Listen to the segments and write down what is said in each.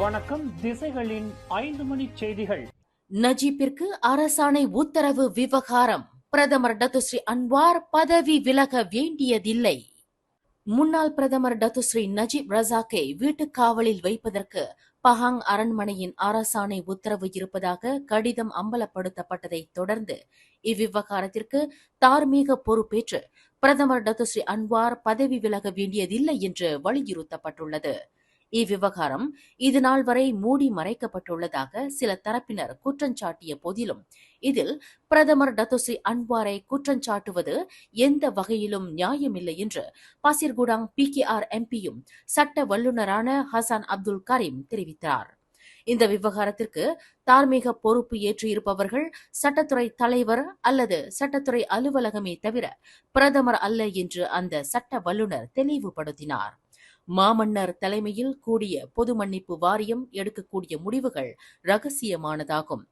வணக்கம். திசைகளின் 5 மணி செய்திகள். நஜீப்பிற்கு அரசாணை உத்தரவு விவகாரம். பிரதமர் டத்துஸ்ரீ அன்வார் பதவி விலக வேண்டியதில்லை. முன்னாள் பிரதமர் டத்துஸ்ரீ நஜீப் ரசாக்கை வீட்டுக் காவலில் வைப்பதற்கு பஹாங் அரண்மனையின் அரசாணை உத்தரவு இருப்பதாக கடிதம் அம்பலப்படுத்தப்பட்டதை தொடர்ந்து இவ்விவகாரத்திற்கு தார்மீக பொறுப்பேற்று பிரதமர் டத்துஸ்ரீ அன்வார் பதவி விலக வேண்டியதில்லை என்று வலியுறுத்தப்பட்டுள்ளது. இவ்விவகாரம் இதுநாள் வரை மூடி மறைக்கப்பட்டுள்ளதாக சில தரப்பினர் குற்றஞ்சாட்டிய போதிலும் இதில் பிரதமர் டத்துஸ்ரீ அன்வாரை குற்றஞ்சாட்டுவது எந்த வகையிலும் நியாயமில்லை என்று பாசிர்குடாங் PKR எம்பியும் சட்ட வல்லுநரான ஹசான் அப்துல் கரீம் தெரிவித்தார். இந்த விவகாரத்திற்கு தார்மீக பொறுப்பு ஏற்று இருப்பவர்கள் சட்டத்துறை தலைவர் அல்லது சட்டத்துறை அலுவலகமே தவிர பிரதமர் அல்ல என்று அந்த சட்ட வல்லுநர் தெளிவுபடுத்தினார். மாமன்னர் தலைமையில் கூடிய பொது மன்னிப்பு வாரியம் எடுக்கக்கூடிய முடிவுகள் ரகசியமானதாகும்.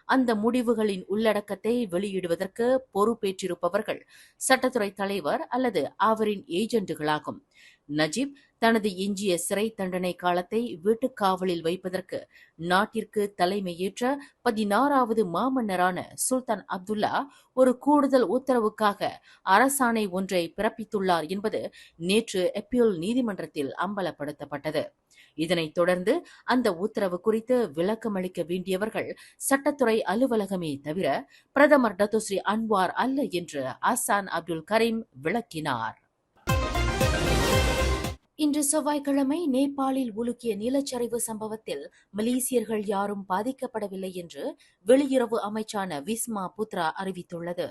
அந்த முடிவுகளின் உள்ளடக்கத்தை வெளியிடுவதற்கு பொறுப்பேற்றிருப்பவர்கள் சட்டத்துறை தலைவர் அல்லது அவரின் ஏஜென்ட்டுகளாகும். நஜீப் தனது எஞ்சிய சிறை தண்டனை காலத்தை வீட்டுக் காவலில் வைப்பதற்கு நாட்டிற்கு தலைமையேற்ற 16வது மாமன்னரான சுல்தான் அப்துல்லா ஒரு கூடுதல் உத்தரவுக்காக அரசாணை ஒன்றை பிறப்பித்துள்ளார் என்பது நேற்று அப்பீல் நீதிமன்றத்தில் அம்பலப்படுத்தப்பட்டது. இதனைத் தொடர்ந்து அந்த உத்தரவு குறித்து விளக்கமளிக்க வேண்டியவர்கள் சட்டத்துறை அலுவலகமே தவிர பிரதமர் டத்துஸ்ரீ அன்வார் அல்ல என்று ஹசான் அப்துல் கரீம் விளக்கினார். இன்று செவ்வாய்க்கிழமை நேபாளில் உலுக்கிய நிலச்சரிவு சம்பவத்தில் மலேசியர்கள் யாரும் பாதிக்கப்படவில்லை என்று வெளியுறவு அமைச்சான விஸ்மா புத்ரா அறிவித்துள்ளது.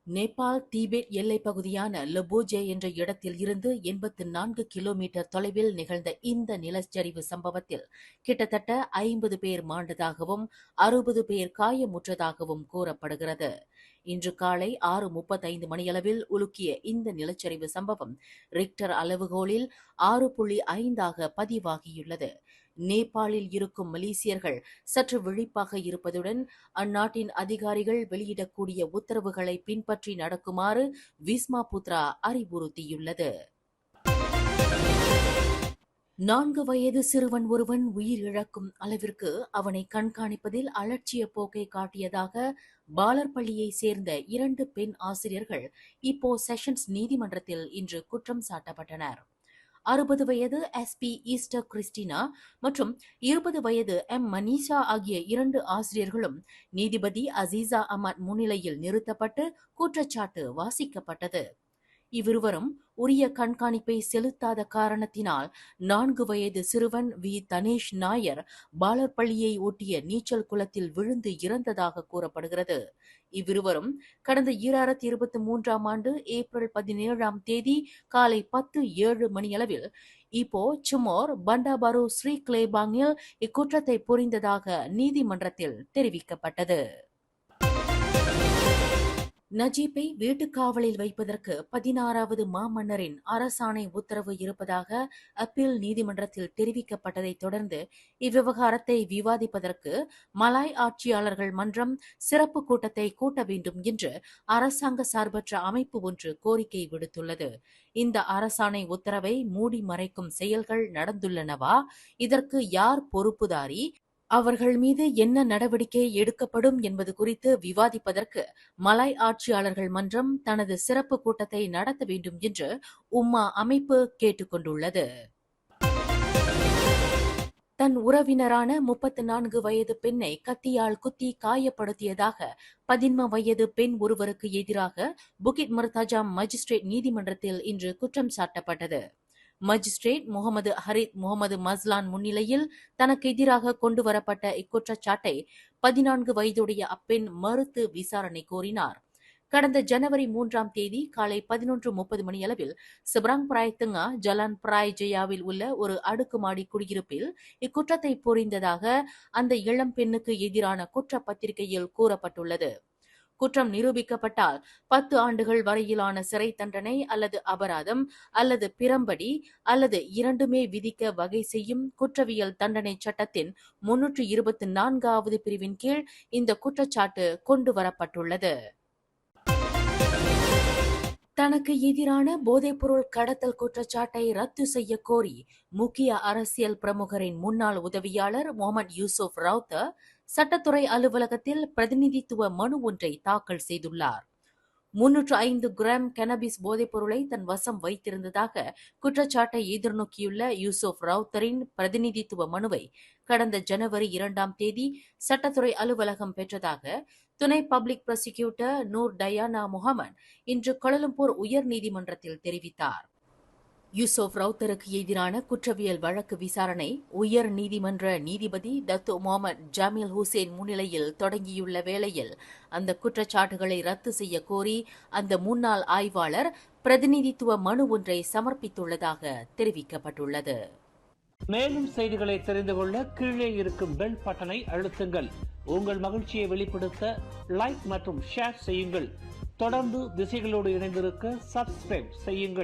நேபாள் திபெத் எல்லைப் பகுதியான லபோஜே என்ற இடத்தில் இருந்து 84 கிலோமீட்டர் தொலைவில் நிகழ்ந்த இந்த நிலச்சரிவு சம்பவத்தில் கிட்டத்தட்ட 50 பேர் மாண்டதாகவும் 60 பேர் காயமுற்றதாகவும் கூறப்படுகிறது. இன்று காலை 6:35 மணியளவில் உலுக்கிய இந்த நிலச்சரிவு சம்பவம் ரிக்டர் அளவுகோலில் 6.5 பதிவாகியுள்ளது. நேபாளில் இருக்கும் மலேசியர்கள் சற்று விழிப்பாக இருப்பதுடன் அந்நாட்டின் அதிகாரிகள் வெளியிடக்கூடிய உத்தரவுகளை பின்பற்றி நடக்குமாறு விஸ்மா புத்ரா அறிவுறுத்தியுள்ளது. 4 வயது சிறுவன் ஒருவன் உயிரிழக்கும் அளவிற்கு அவனை கண்காணிப்பதில் அலட்சிய போக்கை காட்டியதாக பாலர் பள்ளியை சேர்ந்த 2 பெண் ஆசிரியர்கள் இப்போ செஷன்ஸ் நீதிமன்றத்தில் இன்று குற்றம் சாட்டப்பட்டனர். 60 வயது SP ஈஸ்டர் கிறிஸ்டினா மற்றும் 20 வயது மனிஷா ஆகிய 2 ஆசிரியர்களும் நீதிபதி அசீசா அஹ்மத் முன்னிலையில் நிறுத்தப்பட்டு குற்றச்சாட்டு வாசிக்கப்பட்டது. இவ்விருவரும் உரிய கண்காணிப்பை செலுத்தாத காரணத்தினால் 4 வயது சிறுவன் தனேஷ் நாயர் பாலர் பள்ளியை ஒட்டிய நீச்சல் குளத்தில் விழுந்து இறந்ததாக கூறப்படுகிறது. இவ்விருவரும் கடந்த 2023ஆம் ஆண்டு ஏப்ரல் 17ஆம் தேதி காலை 10:07 மணியளவில் இப்போ சுமோர் பண்டாபாரு ஸ்ரீ கிளேபாங்கில் இக்குற்றத்தை புரிந்ததாக நீதிமன்றத்தில் தெரிவிக்கப்பட்டது. நஜீப்பை வீட்டுக் காவலில் வைப்பதற்கு 16வது மாமன்னரின் அரசாணை உத்தரவு இருப்பதாக அப்பீல் நீதிமன்றத்தில் தெரிவிக்கப்பட்டதை தொடர்ந்து இவ்விவகாரத்தை விவாதிப்பதற்கு மலாய் ஆட்சியாளர்கள் மன்றம் சிறப்பு கூட்டத்தை கூட்ட வேண்டும் என்று அரசாங்க சார்பற்ற அமைப்பு ஒன்று கோரிக்கை விடுத்துள்ளது. இந்த அரசாணை உத்தரவை மூடி மறைக்கும் செயல்கள் நடந்துள்ளனவா? இதற்கு யார் பொறுப்புதாரி? அவர்கள் மீது என்ன நடவடிக்கை எடுக்கப்படும் என்பது குறித்து விவாதிப்பதற்கு மலாய் ஆட்சியாளர்கள் மன்றம் தனது சிறப்பு கூட்டத்தை நடத்த வேண்டும் என்று உம்மா அமைப்பு கேட்டுக் கொண்டுள்ளது. தன் உறவினரான 34 வயது பெண்ணை கத்தியால் குத்தி காயப்படுத்தியதாக 15 வயது பெண் ஒருவருக்கு எதிராக புகிட் மர்தாஜாம் மஜிஸ்ட்ரேட் நீதிமன்றத்தில் இன்று குற்றம் சாட்டப்பட்டது. மஜிஸ்ட்ரேட் முகமது ஹரித் முகமது மஸ்லான் முன்னிலையில் தனக்கு எதிராக கொண்டு வரப்பட்ட இக்குற்றச்சாட்டை 14 வயதுடைய அப்பெண் மறுத்து விசாரணை கோரினார். கடந்த ஜனவரி 3ஆம் தேதி காலை 11:30 மணியளவில் சிப்ராங் பிராய் திங்கா ஜலான் பிராய் ஜெயாவில் உள்ள ஒரு அடுக்குமாடி குடியிருப்பில் இக்குற்றத்தை புரிந்ததாக அந்த இளம் பெண்ணுக்கு எதிரான குற்றப்பத்திரிகையில் கூறப்பட்டுள்ளது. குற்றம் நிரூபிக்கப்பட்டால் 10 ஆண்டுகள் வரையிலான சிறை தண்டனை அல்லது அபராதம் அல்லது பிறம்படி அல்லது இரண்டுமே விதிக்க வகை செய்யும் குற்றவியல் தண்டனை சட்டத்தின் 324வது பிரிவின் கீழ் இந்த குற்றச்சாட்டு கொண்டு வரப்பட்டுள்ளது. தனக்கு எதிரான போதைப்பொருள் கடத்தல் குற்றச்சாட்டை ரத்து செய்ய கோரி முக்கிய அரசியல் பிரமுகரின் முன்னாள் உதவியாளர் முகமது யூசுப் ரவுத்தர் சட்டத்துறை அலுவலகத்தில் பிரதிநிதித்துவ மனு ஒன்றை தாக்கல் செய்துள்ளார். 305 கிராம் கனபிஸ் போதைப்பொருளை தன் வசம் வைத்திருந்ததாக குற்றச்சாட்டை எதிர்நோக்கியுள்ள யூசுப் ரவுத்தரின் பிரதிநிதித்துவ மனுவை கடந்த ஜனவரி 2ஆம் தேதி சட்டத்துறை அலுவலகம் பெற்றதாக துணை public prosecutor Noor Diana Mohamed இன்று கோலாலம்பூர் உயர் நீதிமன்றத்தில் தெரிவித்தார். யூசுப் ரவுத்தருக்கு எதிரான குற்றவியல் வழக்கு விசாரணை உயர் நீதிமன்ற நீதிபதி டத்து முகமது ஜமீல் ஹுசேன் முன்னிலையில் தொடங்கியுள்ள வேளையில் அந்த குற்றச்சாட்டுகளை ரத்து செய்ய கோரி அந்த முன்னாள் ஆய்வாளர் பிரதிநிதித்துவ மனு ஒன்றை சமர்ப்பித்துள்ளதாக தெரிவிக்கப்பட்டுள்ளது. மேலும் செய்திகளை தெரிந்து கொள்ள கீழே இருக்கும் பெல் பட்டனை அழுத்துங்கள். உங்கள் மகிழ்ச்சியை வெளிப்படுத்த லைக் மற்றும் ஷேர் செய்யுங்கள். தொடர்ந்து திசைகளோடு இணைந்திருக்க சப்ஸ்கிரைப் செய்யுங்கள்.